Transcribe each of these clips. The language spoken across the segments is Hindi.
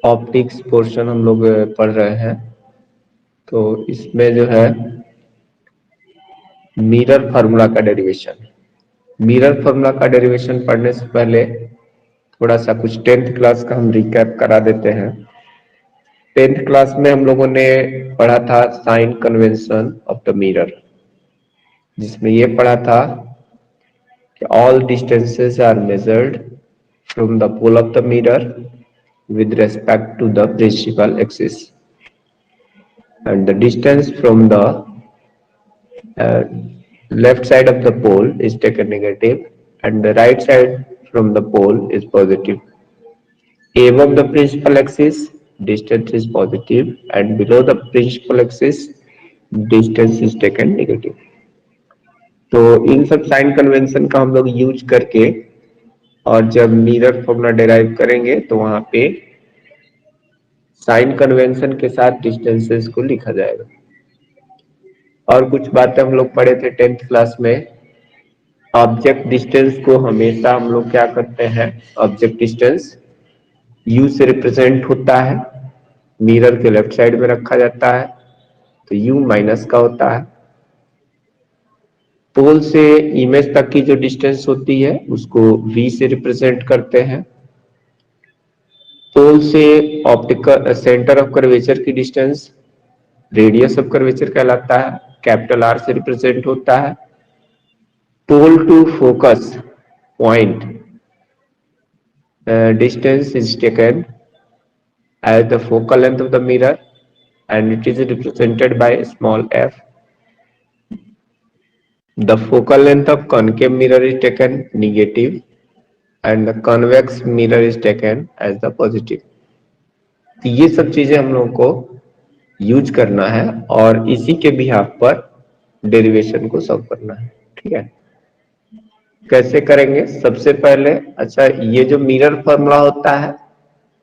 ऑप्टिक्स पोर्शन हम लोग पढ़ रहे हैं। तो इसमें जो है मिरर फार्मूला का डेरिवेशन। मिरर फार्मूला का डेरिवेशन पढ़ने से पहले थोड़ा सा कुछ 10th क्लास का हम रिकैप करा देते हैं। 10th क्लास में हम लोगों ने पढ़ा था sign convention of the mirror, जिसमें ये पढ़ा था कि all distances are measured from the pole of the mirror with respect to the principal axis, and the distance from the uh, left side of the pole is taken negative and the right side from the pole is positive. Above the principal axis distance is positive and below the principal axis distance is taken negative. तो इन सब साइन कन्वेंशन का हम लोग यूज करके और जब मिरर फॉर्मूला डेराइव करेंगे तो वहां पे साइन कन्वेंशन के साथ डिस्टेंसेस को लिखा जाएगा। और कुछ बातें हम लोग पढ़े थे 10th क्लास में। ऑब्जेक्ट डिस्टेंस को हमेशा हम लोग क्या करते हैं, ऑब्जेक्ट डिस्टेंस यू से रिप्रेजेंट होता है, मिरर के लेफ्ट साइड में रखा जाता है तो यू माइनस का होता है। पोल से इमेज तक की जो डिस्टेंस होती है उसको v से रिप्रेजेंट करते हैं। पोल से ऑप्टिकल सेंटर ऑफ कर्वेचर की डिस्टेंस रेडियस ऑफ कर्वेचर कहलाता है, कैपिटल आर से रिप्रेजेंट होता है। Pole to focus point distance is taken as the focal length of the mirror and it is represented by small f. The focal length of concave mirror is taken negative and the convex mirror is taken as the positive. तो ये सब चीजें हम लोगों को यूज करना है और इसी के बिहाफ पर डेरिवेशन को सॉल्व करना है। ठीक है, कैसे करेंगे? सबसे पहले अच्छा, ये जो मिरर फॉर्मूला होता है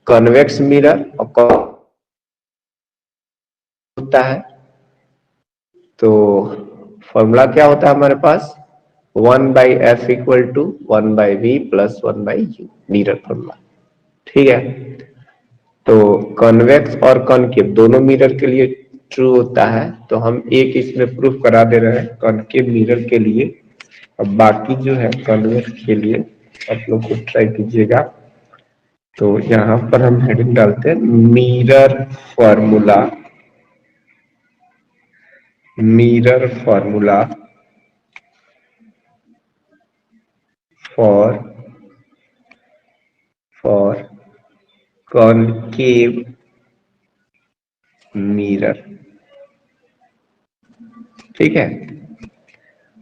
कन्वेक्स मिरर और होता है, तो फॉर्मूला क्या होता है हमारे पास 1/f equal to 1/v plus 1/u, mirror formula. ठीक है, तो कन्वेक्स और कॉनकेव दोनों मिरर के लिए ट्रू होता है, तो हम एक इसमें प्रूफ करा दे रहे हैं कॉनकेव मिरर के लिए। अब बाकी जो है कन्वेक्स के लिए आप लोग को ट्राई कीजिएगा। तो यहाँ पर हम हेडिंग डालते हैं mirror formula, mirror formula for concave mirror. ठीक है,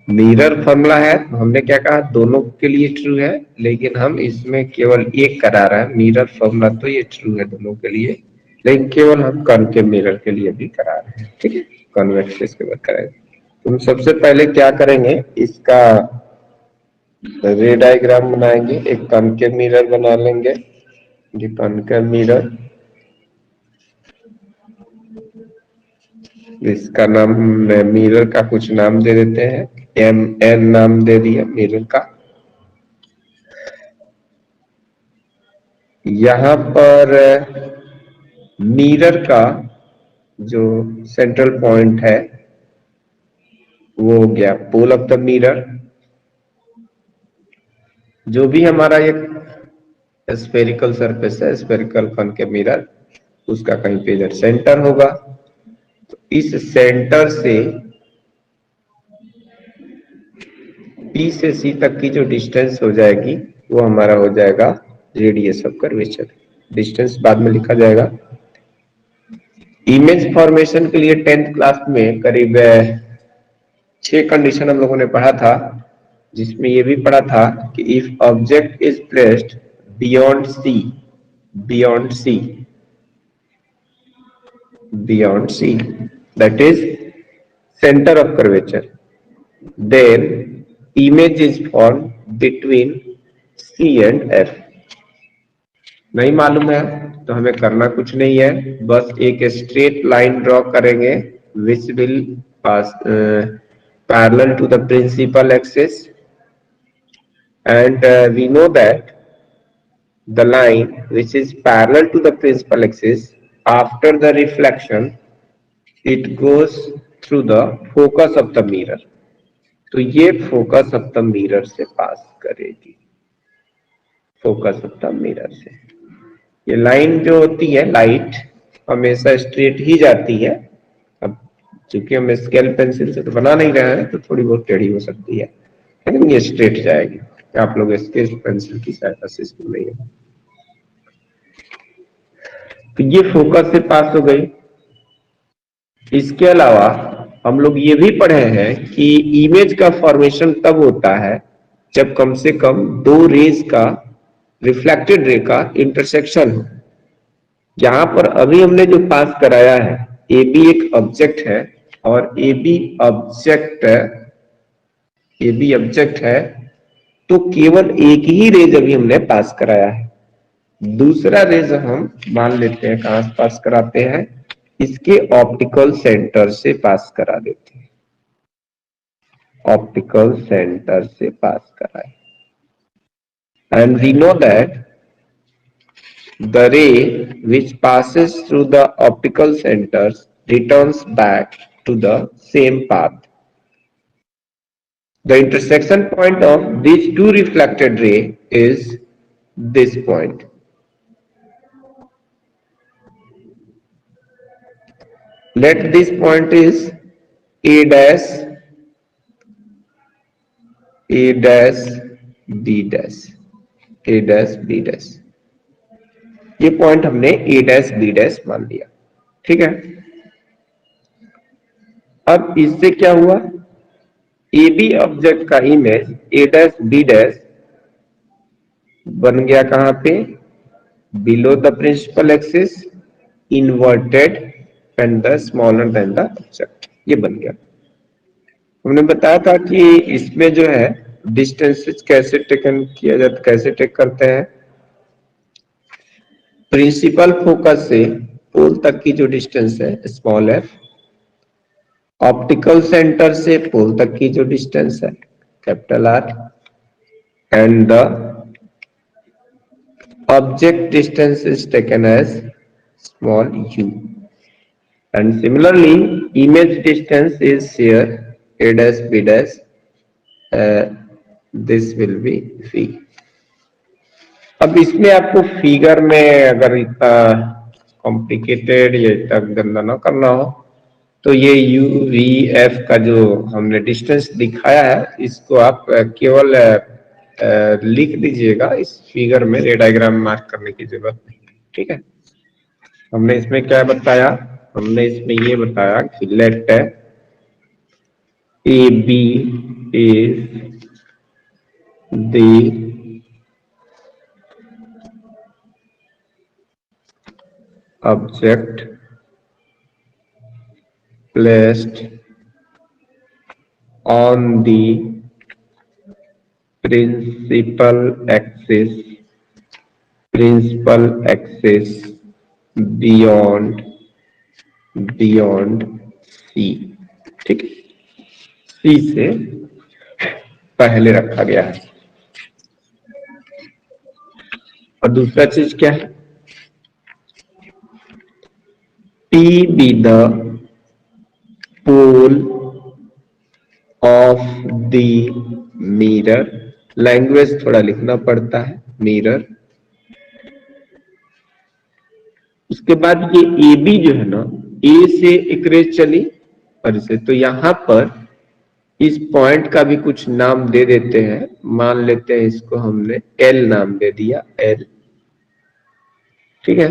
मिरर फॉर्मूला है, हमने क्या कहा दोनों के लिए ट्रू है, लेकिन हम इसमें केवल एक करा रहे हैं। मिरर फॉर्मूला तो ये ट्रू है दोनों के लिए, लेकिन केवल हम कॉनकेव मिरर के लिए भी करा रहे हैं। ठीक है, कॉन्वेक्स इसके बाद कराएंगे। तो हम सबसे पहले क्या करेंगे, इसका रे डायग्राम बनाएंगे। एक कॉनकेव मिरर बना लेंगे, ये कॉनकेव मिरर, इसका नाम मिरर का कुछ नाम दे देते हैं, MN नाम दे दिया मिरर का। यहाँ पर मिरर का जो सेंट्रल पॉइंट है वो हो गया पोल ऑफ द मिरर। जो भी हमारा एक स्फेरिकल सरफेस है, स्फेरिकल कॉनकेव मिरर, उसका कहीं पे इधर सेंटर होगा, तो इस सेंटर से P से C तक की जो डिस्टेंस हो जाएगी वो हमारा हो जाएगा रेडियस ऑफ कर्वेचर। डिस्टेंस बाद में लिखा जाएगा। इमेज फॉर्मेशन के लिए 10th क्लास में करीब 6 कंडीशन हम लोगों ने पढ़ा था, जिसमें ये भी पढ़ा था कि if object is placed beyond C, beyond C, beyond C, that is centre of curvature, then image is form between C and F। नहीं मालूम है तो हमें करना कुछ नहीं है, बस एक स्ट्रेट लाइन ड्रॉ करेंगे which will pass parallel to the principal axis, and we know that the line which is parallel to the principal axis after the reflection it goes through the focus of the mirror. तो ये फोकस ऑफ द मिरर से पास करेगी, फोकस ऑफ द मिरर से। ये लाइन जो होती है लाइट हमेशा स्ट्रेट ही जाती है। अब चूंकि हम स्केल पेंसिल से तो बना नहीं रहे हैं तो थोड़ी बहुत टेढ़ी हो सकती है, लेकिन ये स्ट्रेट जाएगी। आप लोग स्केल पेंसिल की सहायता से इसको नहीं है। तो ये फोकस से पास हो गई। इसके अलावा हम लोग ये भी पढ़े हैं कि इमेज का फॉर्मेशन तब होता है जब कम से कम दो रेज का, रिफ्लेक्टेड रे का इंटरसेक्शन हो। यहां पर अभी हमने जो पास कराया है ए बी एक ऑब्जेक्ट है और ए बी ऑब्जेक्ट है तो केवल एक ही रेज अभी हमने पास कराया है। दूसरा रेज हम मान लेते हैं कहां से पास कराते हैं, इसके ऑप्टिकल सेंटर से पास करा देते हैं, ऑप्टिकल सेंटर से पास कराए। And we know that the ray which passes through the optical centers returns back to the same path. The intersection point of these two reflected rays is this point. Let this point is A dash, A dash, B dash, A dash, B dash। ये पॉइंट हमने A डैश B डैश मान लिया, ठीक है। अब इससे क्या हुआ, ए बी ऑब्जेक्ट का image A dash B dash बन गया कहां पे, below the principal axis, inverted and the smaller than the object, ये बन गया। हमने बताया था कि इसमें जो है डिस्टेंसेस कैसे टेकन किया जाता, कैसे टेक करते हैं। प्रिंसिपल फोकस से पोल तक की जो डिस्टेंस है स्मॉल एफ, ऑप्टिकल सेंटर से पोल तक की जो डिस्टेंस है capital R, and the object distance is taken as small u, and similarly image distance is here a dash b dash, this will be v। अब इसमें आपको फिगर में अगर इतना कॉम्प्लिकेटेड या इतना गंदा ना करना हो तो ये यू वी एफ का जो हमने डिस्टेंस दिखाया है इसको आप केवल लिख दीजिएगा, इस फिगर में रे डायग्राम मार्क करने की जरूरत नहीं, ठीक है। हमने इसमें क्या बताया, हमने इसमें ये बताया कि let A B is the object placed on the principal axis beyond C, ठीक है, C से पहले रखा गया है। और दूसरा चीज क्या है, P be the pole of the mirror, language थोड़ा लिखना पड़ता है, मिरर। उसके बाद ये ए बी जो है ना, ए से एक रेज चली और इसे, तो यहां पर इस पॉइंट का भी कुछ नाम दे देते हैं, मान लेते हैं इसको हमने एल नाम दे दिया, एल, ठीक है।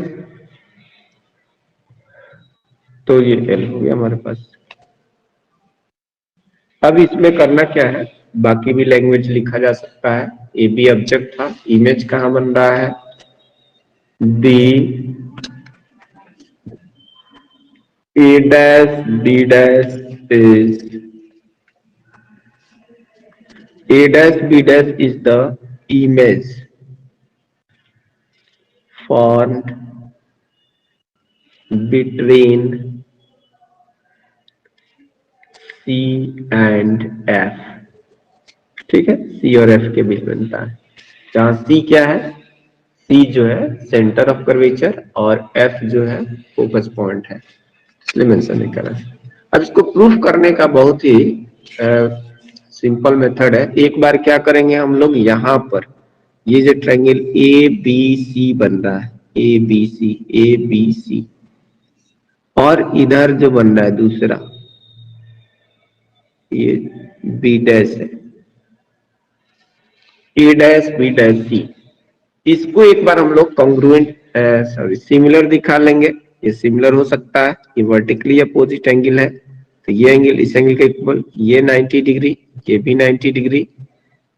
तो ये एल हो गया हमारे पास। अब इसमें करना क्या है, बाकी भी लैंग्वेज लिखा जा सकता है। ए बी ऑब्जेक्ट था, इमेज कहां बन रहा है, D A dash B dash is A dash B dash is the image formed between C and F, ठीक है, C और F के बीच बनता है। जहां C क्या है, सी जो है सेंटर ऑफ कर्वेचर और एफ जो है फोकस पॉइंट है, इसलिए मेंशन नहीं करा। अब इसको प्रूफ करने का बहुत ही सिंपल मेथड है। एक बार क्या करेंगे हम लोग, यहाँ पर ये जो ट्रायंगल ए बी सी बन रहा है, ए बी सी, और इधर जो बन रहा है दूसरा ये बी डैश है, ए डैश बी डैश सी, इसको एक बार हम लोग कॉन्ग्रुएंट सिमिलर दिखा लेंगे। ये सिमिलर हो सकता है, ये वर्टिकली अपोजिट एंगल है, तो ये एंगल इस एंगल का इक्वल, ये 90 डिग्री, ये भी 90 डिग्री,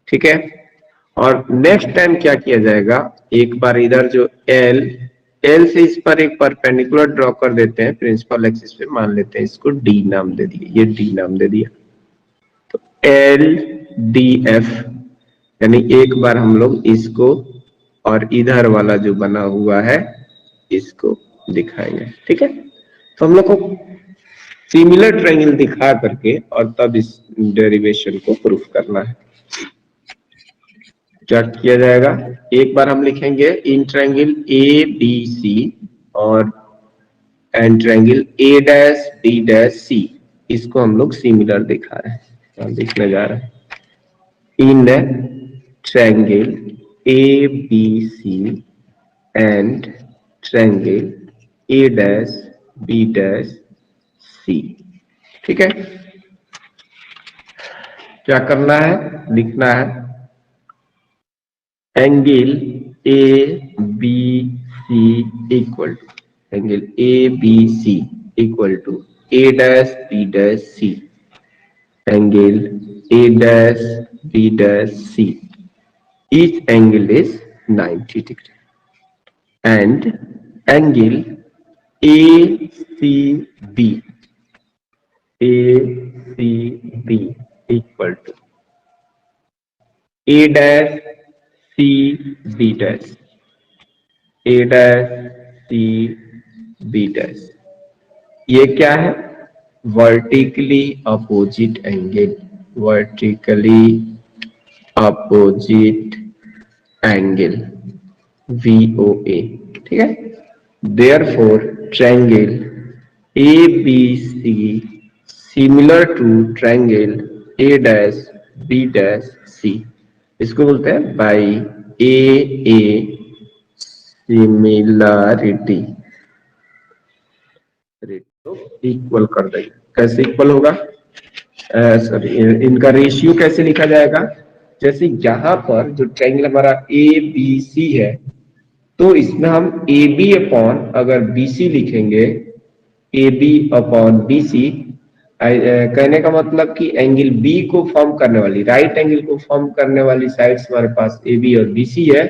ठीक है। और नेक्स्ट टाइम क्या किया जाएगा, एक बार इधर जो एल से इस पर एक परपेंडिकुलर ड्रॉ कर देते हैं प्रिंसिपल एक्सिस पे, मान लेते हैं इसको डी नाम दे दिए, ये डी नाम दे दिया, तो एल डी एफ, यानी एक बार हम लोग इसको और इधर वाला जो बना हुआ है इसको दिखाएंगे, ठीक है। तो हम लोग को सिमिलर ट्रायंगल दिखा करके और तब इस डेरिवेशन को प्रूफ करना है। क्या किया जाएगा, एक बार हम लिखेंगे इन ट्रायंगल ए बी सी और and triangle A dash D dash C, इसको हम लोग सिमिलर दिखा रहे हैं, लिखने जा रहे हैं। इन triangle A B C and triangle A dash B dash C, ठीक है। क्या करना है, लिखना है angle A B C equal to, angle A B C equal to A dash B dash C, angle A dash B dash C, each angle is 90 degree, and angle ACB equal to A dash C B dash, A dash C B dash, ये क्या है, vertically opposite angle, vertically opposite angle VOA, ठीक है। Therefore triangle ABC similar to triangle A dash B dash C, इसको बोलते हैं बाई AA सिमिलरिटी, इक्वल कर देंगे। कैसे इक्वल होगा, सॉरी इनका रेशियो कैसे लिखा जाएगा, जैसे यहाँ पर जो ट्रायंगल हमारा ए बी सी है, तो इसमें हम ए बी अपॉन अगर बी सी लिखेंगे, A B upon B C, कहने का मतलब कि एंगल बी को फॉर्म करने वाली, राइट एंगल को फॉर्म करने वाली साइड्स हमारे पास ए बी और बी सी है,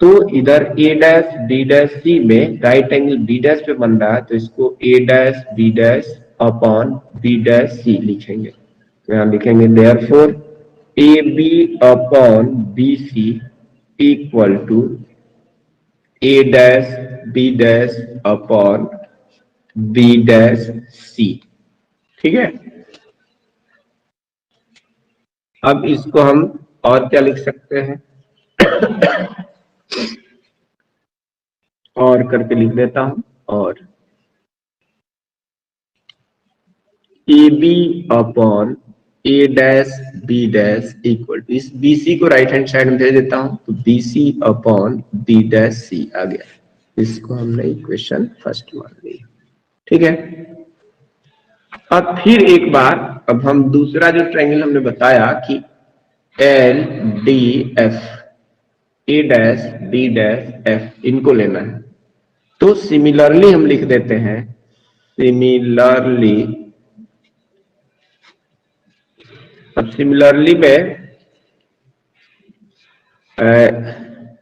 तो इधर ए डैश बी डैश सी में राइट एंगल बी डैश पे बन रहा है, तो इसको A dash B dash upon B dash C लिखेंगे। तो यहाँ लिखेंगे therefore A B upon B C equal to A dash B dash upon B dash C, ठीक है। अब इसको हम और क्या लिख सकते हैं, और करके लिख देता हूं, और A B upon A dash B dash equal to, इस बी सी को राइट हैंड साइड में दे देता हूं, तो B C upon B dash C आ गया। इसको हमने इक्वेशन फर्स्ट मान ली, ठीक है। अब फिर एक बार, अब हम दूसरा जो ट्रायंगल हमने बताया कि L D F, A dash D dash F, इनको लेना है, तो सिमिलरली हम लिख देते हैं, सिमिलरली, अब सिमिलरली में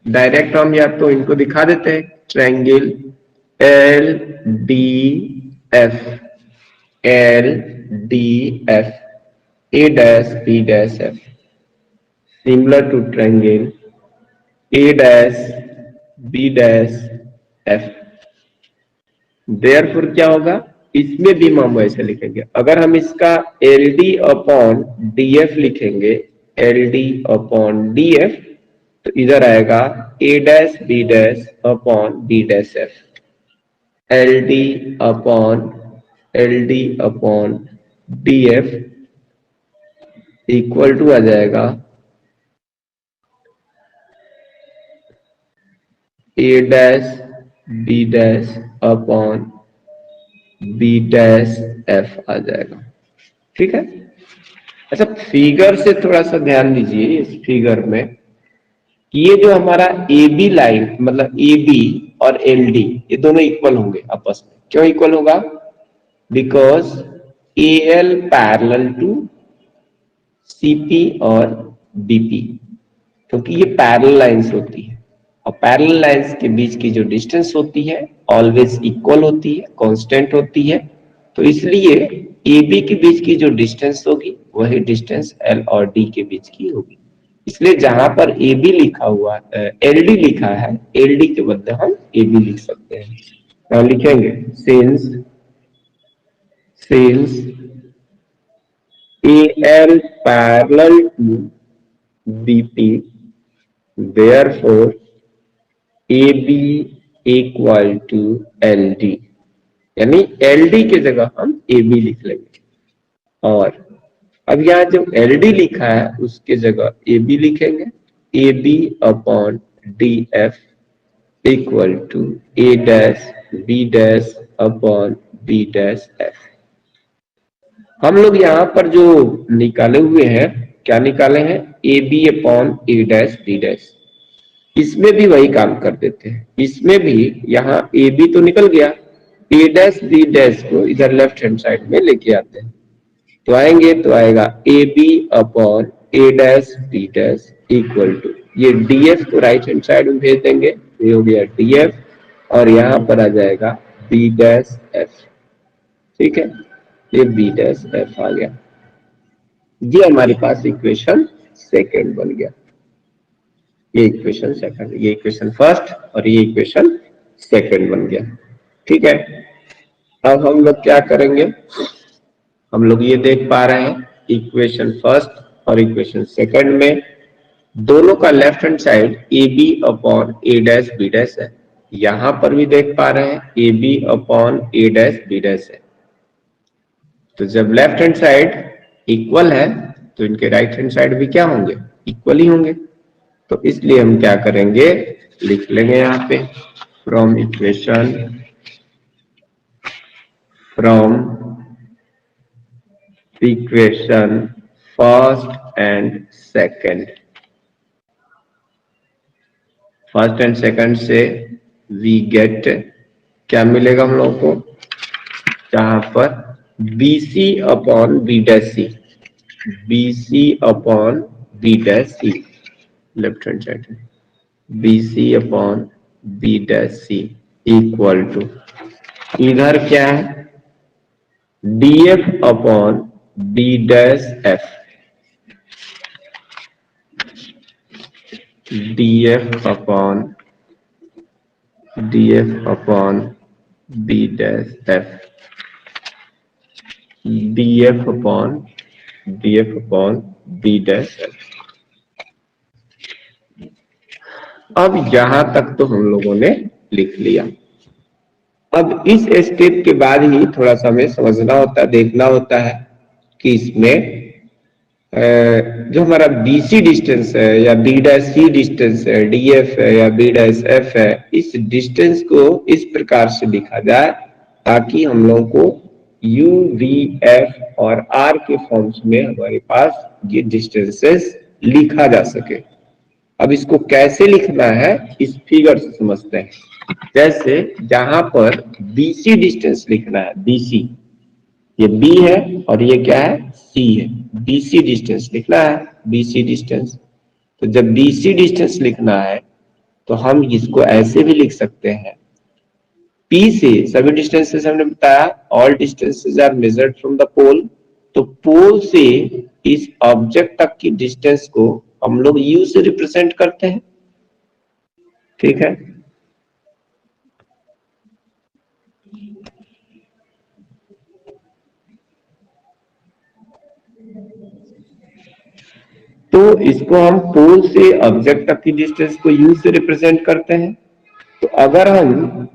डायरेक्ट हम या तो इनको दिखा देते हैं, triangle L D F, L D F A dash B dash F similar to triangle A dash B dash F. Therefore क्या होगा, इसमें भी हम वैसे लिखेंगे, अगर हम इसका L D upon D F लिखेंगे, L D upon D F, तो इधर आएगा A dash B dash upon B dash F, L D upon D F equal to आ जाएगा A dash B dash upon B dash F आ जाएगा। ठीक है। अच्छा, फिगर से थोड़ा सा ध्यान दीजिए इस फिगर में, ये जो हमारा ए बी लाइन मतलब ए बी और एल डी ये दोनों इक्वल होंगे आपस में। क्यों इक्वल होगा? Because A L parallel to CP और बीपी, क्योंकि ये पैरेलल लाइंस होती है और पैरेलल लाइंस के बीच की जो डिस्टेंस होती है ऑलवेज इक्वल होती है, कांस्टेंट होती है। तो इसलिए ए बी के बीच की जो डिस्टेंस होगी वही डिस्टेंस एल और डी के बीच की होगी। इसलिए जहां पर ए बी लिखा हुआ एल डी लिखा है, एल डी के बदले हम ए बी लिख सकते हैं। यहाँ लिखेंगे since A L parallel to BP therefore AB equal to L D, यानी एल डी की जगह हम ए बी लिख लेंगे। और अब यहाँ जो एल डी लिखा है उसके जगह ए बी लिखेंगे, A B upon D F equal to A dash B dash upon B dash F. हम लोग यहाँ पर जो निकाले हुए हैं, क्या निकाले हैं? A B upon A dash B dash. इसमें भी वही काम कर देते हैं। इसमें भी यहाँ ए बी तो निकल गया, ए डैश बी डैश को इधर लेफ्ट हैंड साइड में लेके आते हैं। तो आएंगे तो आएगा A B upon A dash B dash equal to, ये डीएफ को राइट हैंड साइड में भेज देंगे, ये हो गया डीएफ और यहाँ पर आ जाएगा बी डैश एफ। ठीक है, ये बी डैश एफ आ गया। ये हमारे पास इक्वेशन सेकेंड बन गया। ये इक्वेशन सेकंड, ये इक्वेशन फर्स्ट और ये इक्वेशन सेकंड बन गया। ठीक है। अब हम लोग क्या करेंगे? हम लोग ये देख पा रहे हैं इक्वेशन फर्स्ट और इक्वेशन सेकंड में दोनों का left hand side A B upon A dash B dash है। यहां पर भी देख पा रहे हैं A B upon A dash B dash है। तो जब लेफ्ट हैंड साइड इक्वल है तो इनके राइट हैंड साइड भी क्या होंगे? इक्वल ही होंगे। तो इसलिए हम क्या करेंगे? लिख लेंगे यहाँ पे from equation first and second से वी गेट, क्या मिलेगा हम लोगों को? जहां पर B C upon B dash C, B C upon B dash C left hand side में, B C upon B dash C equal to, इधर क्या है? DF upon B dash F, DF upon B dash F, DF upon B dash F. अब यहां तक तो हम लोगों ने लिख लिया। अब इस स्टेप के बाद ही थोड़ा सा हमें समझना होता है, देखना होता है कि इसमें जो हमारा BC डिस्टेंस है या बी डैश सी डिस्टेंस है, DF है या बी डैश एफ है, इस डिस्टेंस को इस प्रकार से लिखा जाए ताकि हम लोग को U, V, F और R के फॉर्म्स में हमारे पास ये डिस्टेंसेस लिखा जा सके। अब इसको कैसे लिखना है इस फिगर से समझते हैं। जैसे जहां पर BC डिस्टेंस लिखना है, BC, ये B है और ये क्या है? C है। BC डिस्टेंस लिखना है, BC डिस्टेंस। तो जब BC डिस्टेंस लिखना है तो हम इसको ऐसे भी लिख सकते हैं, P से सभी डिस्टेंसेस हमने बताया, all distances are measured from the pole. तो पोल से इस ऑब्जेक्ट तक की डिस्टेंस को हम लोग U से रिप्रेजेंट करते हैं। ठीक है। तो इसको हम पोल से ऑब्जेक्ट तक की डिस्टेंस को यू से रिप्रेजेंट करते हैं। तो अगर हम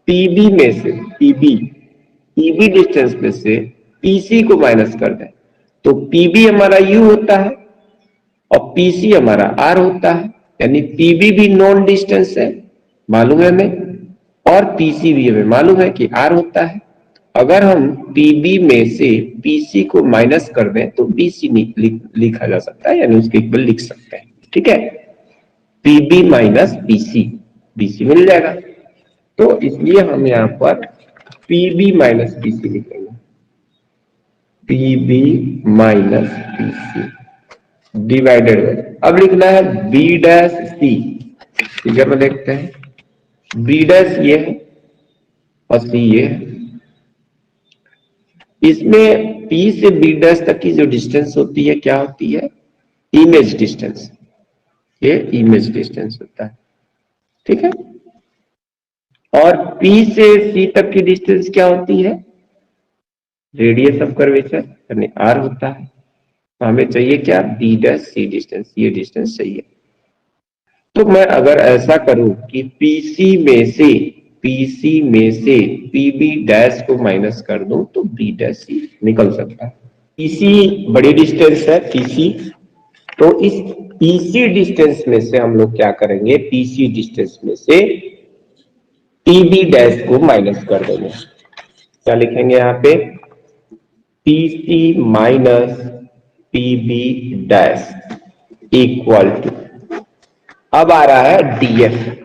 पीबी में से पीबी डिस्टेंस में से पीसी को माइनस कर दें तो पीबी हमारा यू होता है और पीसी हमारा आर होता है, यानी पीबी भी नॉन डिस्टेंस है, मालूम है हमें, और पीसी भी हमें मालूम है कि आर होता है। अगर हम पीबी में से पीसी को माइनस कर दें तो बीसी लिखा जा सकता है, यानी उसके इक्वल लिख सकते हैं। ठीक है, पीबी माइनस पीसी, बीसी मिल जाएगा। तो इसलिए हम यहां पर पीबी माइनस पीसी लिखेंगे, PB minus PC divided by, अब लिखना है बी डैश सी। फिगर में देखते हैं, बी डैश ये है और सी ये है। इसमें पी से बी डैश तक की जो डिस्टेंस होती है क्या होती है, इमेज डिस्टेंस, ये इमेज डिस्टेंस होता है। ठीक है, और पी से सी तक की डिस्टेंस क्या होती है, रेडियस ऑफ कर्वेचर यानी आर होता है। तो हमें चाहिए क्या, बी डैश सी डिस्टेंस, ये डिस्टेंस चाहिए। तो मैं अगर ऐसा करूं कि पीसी में से पीबी डैश को माइनस कर दूं तो बी डैश सी निकल सकता है। पीसी बड़ी डिस्टेंस है पीसी, तो इस पीसी डिस्टेंस में से हम लोग क्या करेंगे, पीसी डिस्टेंस में से पीबी डैश को माइनस कर देंगे। क्या लिखेंगे यहाँ पे, PC minus PB dash equal to, अब आ रहा है डीएफ।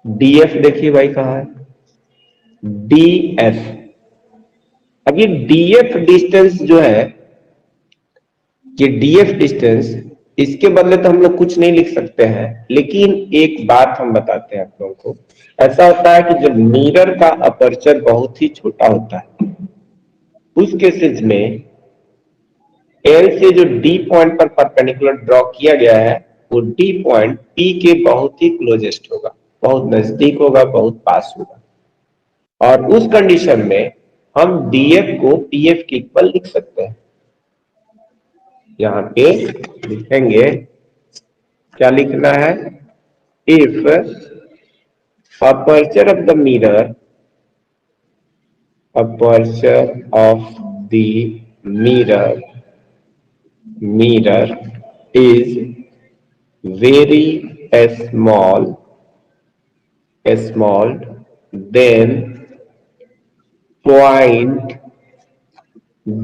डीएफ देखिए भाई कहां है, डीएफ। अब ये डीएफ डिस्टेंस जो है, ये डीएफ डिस्टेंस, इसके बदले तो हम लोग कुछ नहीं लिख सकते हैं, लेकिन एक बात हम बताते हैं आप लोगों को। ऐसा होता है कि जब मिरर का अपर्चर बहुत ही छोटा होता है, उस केसेस में एल से जो डी पॉइंट पर परपेंडिकुलर ड्रॉ किया गया है वो डी पॉइंट पी के बहुत ही क्लोजेस्ट होगा, बहुत नजदीक होगा, बहुत पास होगा। और उस कंडीशन में हम डीएफ को पीएफ के इक्वल लिख सकते हैं। यहां पे लिखेंगे, क्या लिखना है, if aperture of the mirror is very small, then point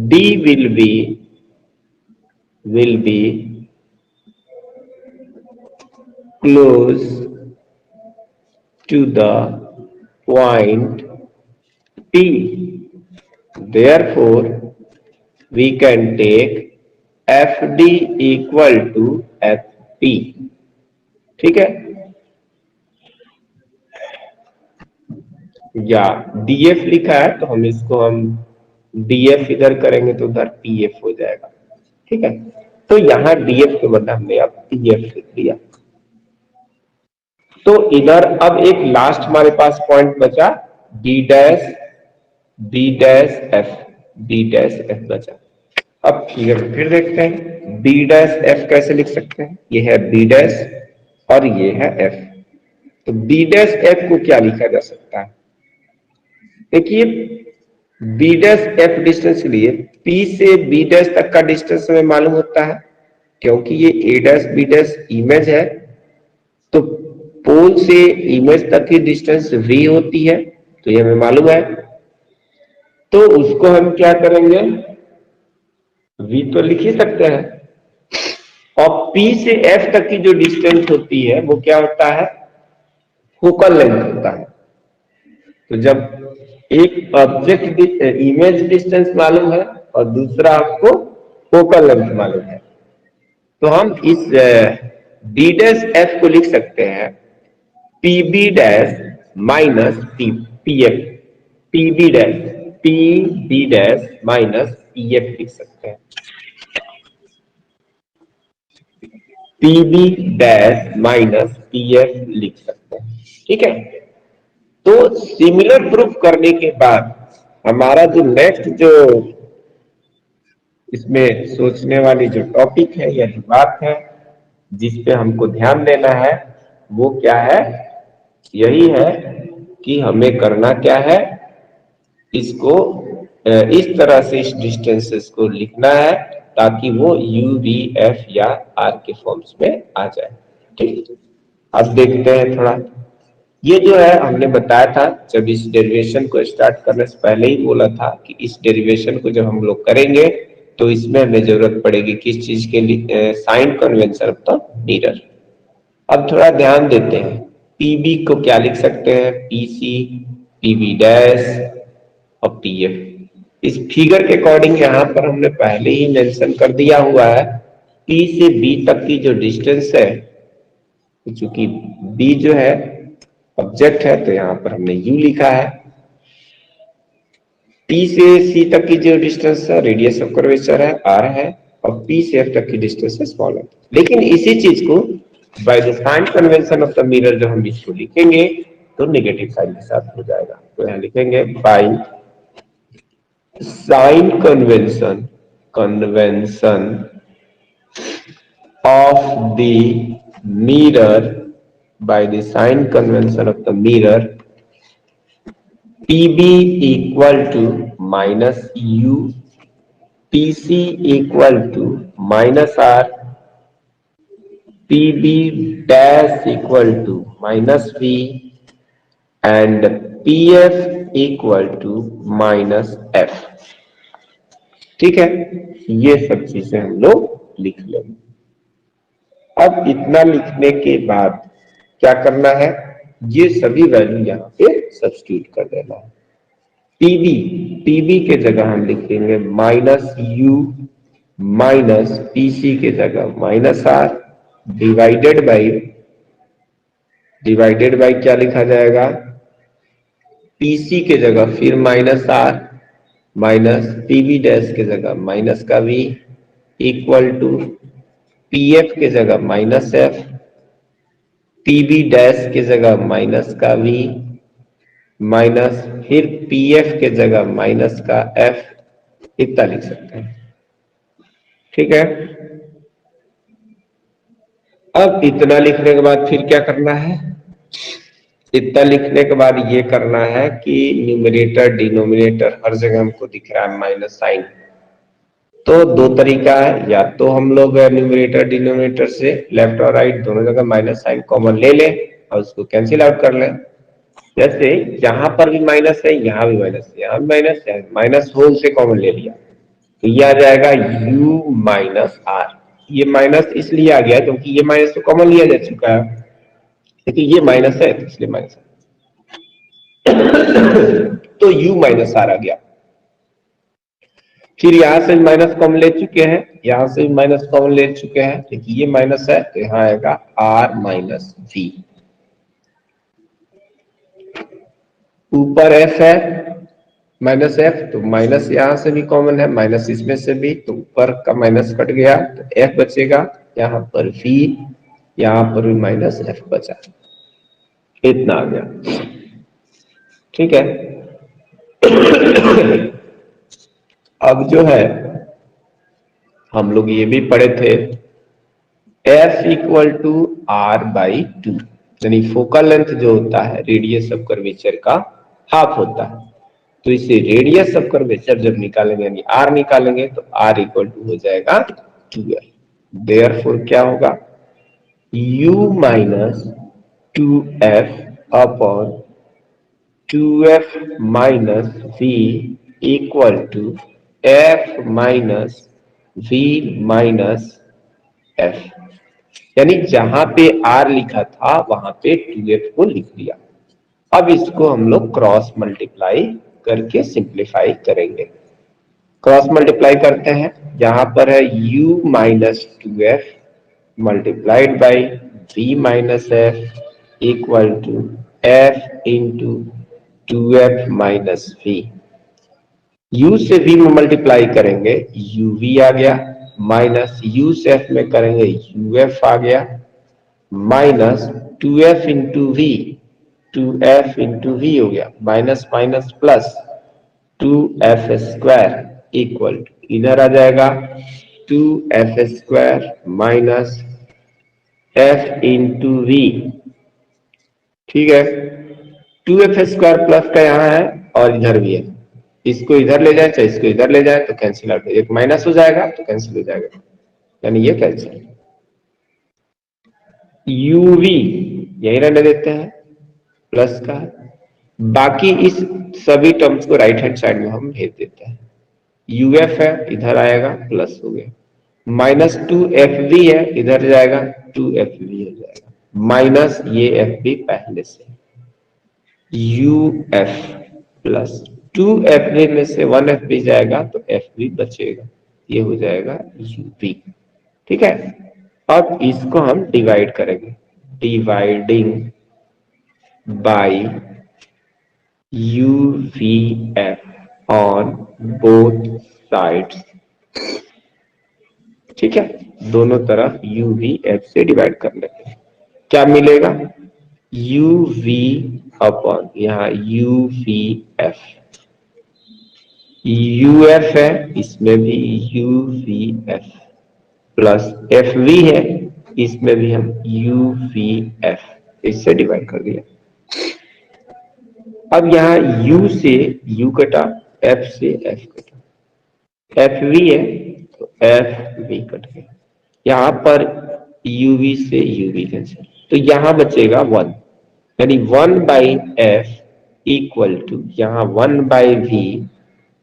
D will be close to the point P. Therefore, we can take FD equal to FP। ठीक है, या DF लिखा है तो हम इसको DF इधर करेंगे तो उधर PF हो जाएगा। ठीक है, तो यहां DF के बदले हमने अब PF लिख दिया। तो इधर अब एक लास्ट हमारे पास पॉइंट बचा, B डैश F बचा। अब फिर देखते हैं B डैश F कैसे लिख सकते हैं। ये है B डैश और ये है F। तो B डैश F को क्या लिखा जा सकता है, देखिए B डैश F डिस्टेंस के लिए P से B डैश तक का डिस्टेंस हमें मालूम होता है, क्योंकि ये A dash B dash image है, तो पोल से इमेज तक की डिस्टेंस V होती है, तो ये हमें मालूम है। तो उसको हम क्या करेंगे, V तो लिख ही सकते हैं, और P से F तक की जो डिस्टेंस होती है वो क्या होता है, फोकल लेंथ होता है। तो जब एक ऑब्जेक्ट इमेज डिस्टेंस मालूम है और दूसरा आपको फोकल लेंथ मालूम है, तो हम इस B डैश F को लिख सकते हैं PB dash minus PF, PB dash minus PF लिख सकते हैं, PB डैश माइनस PF लिख सकते हैं। ठीक है, तो सिमिलर प्रूफ करने के बाद हमारा जो नेक्स्ट जो इसमें सोचने वाली जो टॉपिक है या जो बात है जिस पे हमको ध्यान देना है वो क्या है, यही है कि हमें करना क्या है, इसको इस तरह से इस डिस्टेंसेस को लिखना है ताकि वो यू वी एफ या आर के फॉर्म्स में आ जाए। ठीक, अब देखते हैं थोड़ा। ये जो है हमने बताया था जब इस डेरिवेशन को स्टार्ट करने से पहले ही बोला था कि इस डेरिवेशन को जब हम लोग करेंगे तो इसमें हमें जरूरत पड़ेगी किस चीज के लिए, sign convention of the mirror. अब थोड़ा ध्यान देते हैं, पीबी को क्या लिख सकते हैं, पीसी, पीबी डैश और पीएफ। इस फिगर के अकॉर्डिंग यहाँ पर हमने पहले ही मेंशन कर दिया हुआ है, पी से बी तक की जो डिस्टेंस है, चूंकि बी जो है ऑब्जेक्ट है तो यहाँ पर हमने यू लिखा है। पी से सी तक की जो डिस्टेंस है रेडियस ऑफ कर्वेचर है आर है, और पी से एफ तक की डिस्टेंस है स्मॉल है। लेकिन इसी चीज को by the sign convention of the mirror जब हम इसको लिखेंगे तो नेगेटिव साइन के साथ हो जाएगा। तो यहाँ लिखेंगे by sine convention of the mirror, by the sign convention of the mirror, PB equal to minus U, PC equal to minus R, PB dash equal to minus V, and PF equal to minus F। ठीक है, ये सब चीजें हम लोग लिख लेंगे। अब इतना लिखने के बाद क्या करना है, ये सभी वैल्यू यहाँ पे सब्स्टिट्यूट कर देना है। पीबी के जगह हम लिखेंगे माइनस यू माइनस पीसी के जगह माइनस आर डिवाइडेड बाई क्या लिखा जाएगा, पीसी के जगह फिर minus R minus PB dash के जगह माइनस का वी इक्वल टू पीएफ के जगह माइनस एफ, पीबी डैश के जगह माइनस का वी माइनस फिर पीएफ के जगह माइनस का एफ, इतना लिख सकते हैं। ठीक है, अब इतना लिखने के बाद फिर क्या करना है, इतना लिखने के बाद ये करना है कि न्यूमरेटर डिनोमिनेटर हर जगह हमको दिख रहा है माइनस साइन। तो दो तरीका है, या तो हम लोग न्यूमरेटर डिनोमिनेटर से लेफ्ट और राइट दोनों जगह माइनस साइन कॉमन ले लें और उसको कैंसिल आउट कर लें। जैसे यहां पर भी माइनस है, यहां भी माइनस है, यहां भी माइनस है, माइनस होल से कॉमन ले लिया तो ये आ जाएगा u माइनस आर। ये माइनस इसलिए आ गया क्योंकि ये माइनस तो कॉमन लिया जा चुका है, लेकिन ये माइनस है तो इसलिए माइनस तो u माइनस आर आ गया। फिर यहां से माइनस कॉमन ले चुके हैं, यहां से माइनस कॉमन ले चुके हैं, लेकिन ये माइनस है तो यहां आएगा r माइनस v। ऊपर f है माइनस एफ, तो माइनस यहां से भी कॉमन है, माइनस इसमें से भी, तो ऊपर का माइनस कट गया तो एफ बचेगा, यहां पर v, यहां पर भी माइनस एफ बचा, इतना आ गया। ठीक है अब जो है हम लोग ये भी पढ़े थे F equal to R by two, यानी फोकल लेंथ जो होता है रेडियस ऑफ कर्वेचर का हाफ होता है। तो इसे रेडियस ऑफ कर्वेचर जब निकालेंगे यानी आर निकालेंगे तो आर इक्वल टू हो जाएगा 2f। देयरफॉर क्या होगा, u minus 2f upon 2f minus v equal to f minus v minus f। यानी जहां पे r लिखा था वहां पे 2f को लिख दिया। अब इसको हम लोग क्रॉस मल्टीप्लाई करके सिंप्लीफाई करेंगे। क्रॉस मल्टीप्लाई करते हैं, यहां पर है u minus 2f multiplied by v minus f equal to f into 2f minus v। u से v में मल्टीप्लाई करेंगे uv आ गया, माइनस u से f में करेंगे uf आ गया, minus 2f into v, 2f into v हो गया, minus minus plus 2f square equal to इधर आ जाएगा 2f² minus f into we. ठीक है, 2f² प्लस का यहाँ है और इधर भी है, इसको इधर ले जाए चाहे इसको इधर ले जाए तो कैंसिल आउट, एक माइनस हो जाएगा तो कैंसिल हो जाएगा, यानी ये कैंसिल। यूवी यही रहने देते हैं, प्लस का है, बाकी इस सभी टर्म्स को राइट हैंड साइड में हम भेज देते हैं। यूएफ है इधर आएगा प्लस हो गया, माइनस 2FV है इधर जाएगा 2FV हो जाएगा, माइनस ये FV पहले से, UF प्लस 2FV में से 1FV जाएगा तो FV बचेगा, ये हो जाएगा UV। ठीक है, अब इसको हम डिवाइड करेंगे, dividing by UVF on both sides. ठीक है, दोनों तरफ UVF से डिवाइड कर लेंगे, क्या मिलेगा UV अपॉन यहाँ UVF, UF है इसमें भी UVF प्लस FV है इसमें भी हम UVF, इससे डिवाइड कर दिया। अब यहाँ U से U कटा, F से F कटा, FV है तो FV कट गया, यहाँ पर UV से UV कैंसिल, तो यहाँ बचेगा 1, यानी 1/F इक्वल टू यहाँ 1/V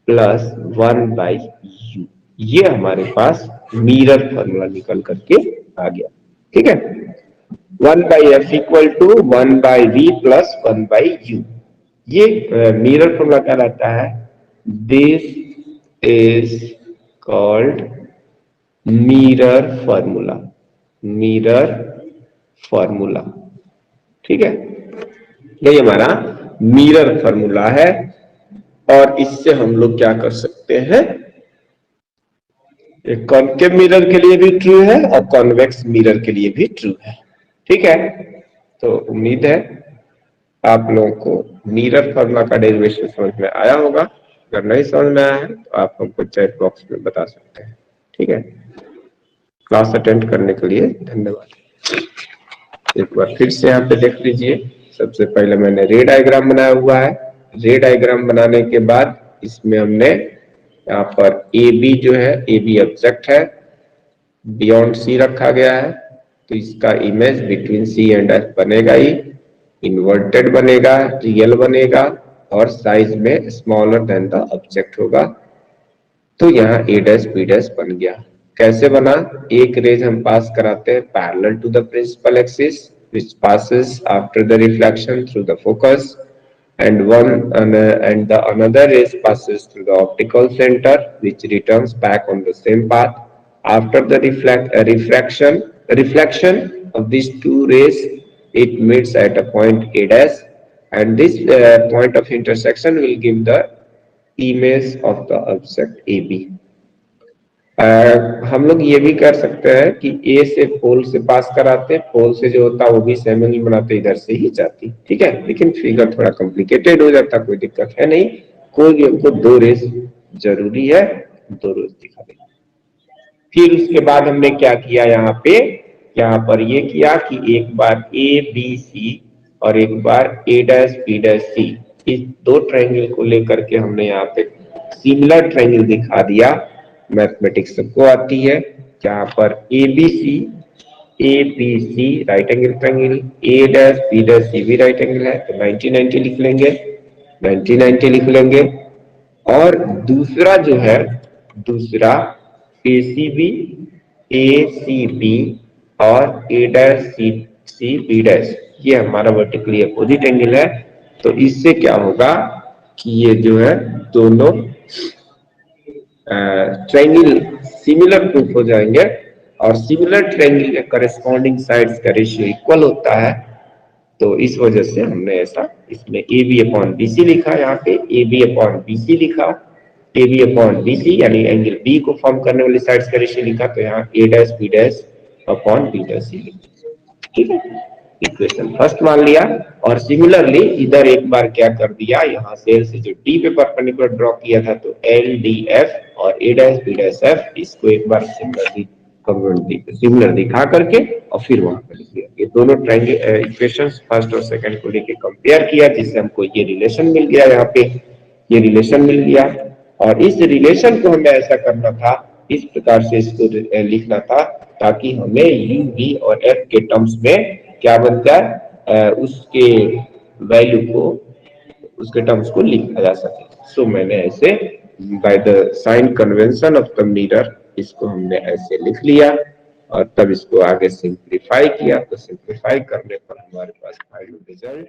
प्लस 1/U, ये हमारे पास मिरर फॉर्मूला निकल करके आ गया। ठीक है, 1/F equal to 1/V plus 1/U, ये मिरर फॉर्मूला कहलाता है। This is called mirror formula, mirror formula. ठीक है, ये हमारा मिरर फॉर्मूला है और इससे हम लोग क्या कर सकते हैं, कॉनकेव मिरर के लिए भी ट्रू है और कॉन्वेक्स मिरर के लिए भी ट्रू है। ठीक है, तो उम्मीद है आप लोगों को मिरर फॉर्मूला का डेरिवेशन समझ में आया होगा, अगर नहीं समझ में आया है तो आप हमको चैट बॉक्स में बता सकते हैं। ठीक है, क्लास अटेंड करने के लिए धन्यवाद। एक बार फिर से यहाँ पे देख लीजिए, सबसे पहले मैंने रे डायग्राम बनाया हुआ है, रे डायग्राम बनाने के बाद इसमें हमने यहाँ पर AB जो है AB ऑब्जेक्ट है, बियॉन्ड C रखा गया है, तो इसका image between C and F बनेगा ही, इन्वर्टेड बनेगा, रियल बनेगा और साइज में स्मॉलर देन द ऑब्जेक्ट होगा। तो यहाँ A', B' बन गया। कैसे बना, एक रेज हम पास कराते हैं parallel to the principal axis which passes after the reflection through the focus, and the another rays passes through the optical center which returns back on the same path. After the reflection of these two rays, it meets at a point A', and this point of intersection will give the image of the object AB. हम लोग ये भी कर सकते हैं कि ए से पोल से पास कराते, पोल से जो होता है वो भी सेम एंगल बनाते, इधर से ही जाती। ठीक है, लेकिन फिगर थोड़ा कॉम्प्लिकेटेड हो जाता, कोई दिक्कत है नहीं, कोई भी हमको दो रेस जरूरी है, दो रेस दिखा देंगे। फिर उसके बाद हमने क्या किया, यहाँ पर ये किया कि एक बार ABC और एक बार A', B', C, इस दो ट्रायंगल को लेकर के हमने यहाँ पे सिमिलर ट्रायंगल दिखा दिया। मैथमेटिक्स सबको आती है, यहाँ पर ABC right angle triangle, A', B', भी राइट एंगल है, तो 90-90 लिख लेंगे, 90-90 लिख लेंगे। और दूसरा जो है, दूसरा ACB और A', ये हमारा वर्टिकली अपोजिट एंगल है, तो इससे क्या होगा कि ये जो है दोनों ट्रायंगल सिमिलर प्रूफ हो जाएंगे और सिमिलर ट्रायंगल के करस्पॉन्डिंग साइड्स का रेशियो इक्वल होता है। तो इस वजह से हमने ऐसा इसमें AB/BC लिखा, यहाँ पे AB/BC लिखा, AB/BC यानी एंगल B को फॉर्म करने वाली साइड्स का रेशियो लिखा, तो यहाँ A', B'/B', C लिखा। ठीक है, इक्वेशन फर्स्ट मान लिया और सिमिलरली इधर एक बार क्या कर दिया, यहाँ से जो डी पे परपेंडिकुलर ड्रॉ किया था तो एल डी एफ और ए डैश बी डैश एफ, इसको एक बार सिमिलर दिखा करके और फिर वहां पर लिख दिया। ये दोनों ट्रायंगल इक्वेशंस फर्स्ट और सेकंड को लेके कंपेयर किया, जिससे हमको ये रिलेशन मिल गया, यहाँ पे ये रिलेशन मिल गया। और इस रिलेशन को हमें ऐसा करना था, इस प्रकार से इसको लिखना था ताकि हमें यू वी और एफ के टर्म्स में क्या बन जाए, उसके वैल्यू को, उसके टर्म्स को लिखा जा सके। सो मैंने ऐसे by the sign convention of the mirror इसको हमने ऐसे लिख लिया और तब इसको आगे सिंप्लीफाई किया। तो सिंप्लीफाई करने पर हमारे पास फाइनल रिजल्ट